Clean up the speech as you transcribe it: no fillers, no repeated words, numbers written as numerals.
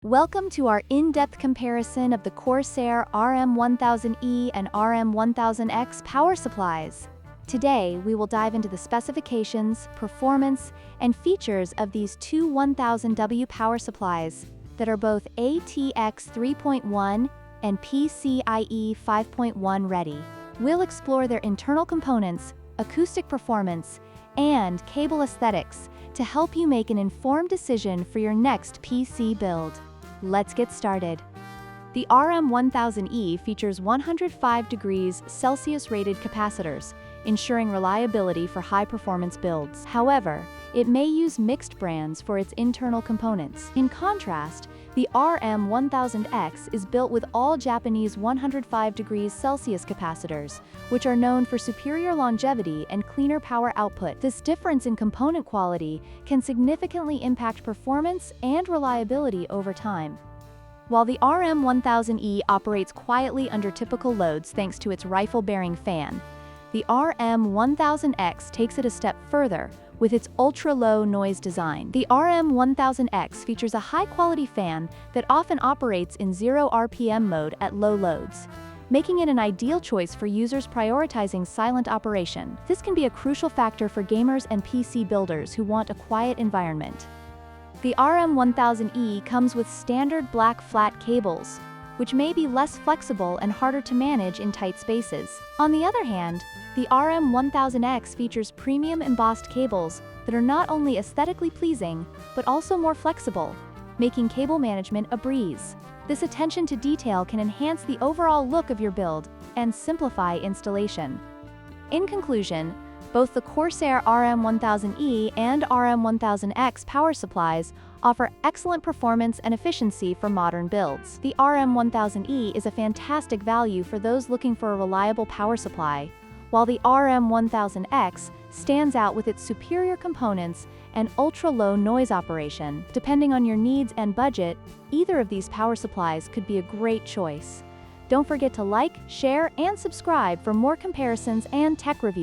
Welcome to our in-depth comparison of the Corsair RM1000e and RM1000x power supplies. Today, we will dive into the specifications, performance, and features of these two 1000W power supplies that are both ATX 3.1 and PCIe 5.1 ready. We'll explore their internal components, acoustic performance, and cable aesthetics to help you make an informed decision for your next PC build. Let's get started. The RM1000e features 105 degrees Celsius rated capacitors, ensuring reliability for high-performance builds. However, it may use mixed brands for its internal components. In contrast, the RM1000x is built with all Japanese 105 degrees Celsius capacitors, which are known for superior longevity and cleaner power output. This difference in component quality can significantly impact performance and reliability over time. While the RM1000e operates quietly under typical loads thanks to its rifle-bearing fan, the RM1000x takes it a step further with its ultra-low noise design. The RM1000x features a high-quality fan that often operates in 0 RPM mode at low loads, making it an ideal choice for users prioritizing silent operation. This can be a crucial factor for gamers and PC builders who want a quiet environment. The RM1000e comes with standard black flat cables, which may be less flexible and harder to manage in tight spaces. On the other hand, the RM1000x features premium embossed cables that are not only aesthetically pleasing, but also more flexible, making cable management a breeze. This attention to detail can enhance the overall look of your build and simplify installation. In conclusion, both the Corsair RM1000e and RM1000x power supplies offer excellent performance and efficiency for modern builds. The RM1000e is a fantastic value for those looking for a reliable power supply, while the RM1000x stands out with its superior components and ultra-low noise operation. Depending on your needs and budget, either of these power supplies could be a great choice. Don't forget to like, share, and subscribe for more comparisons and tech reviews.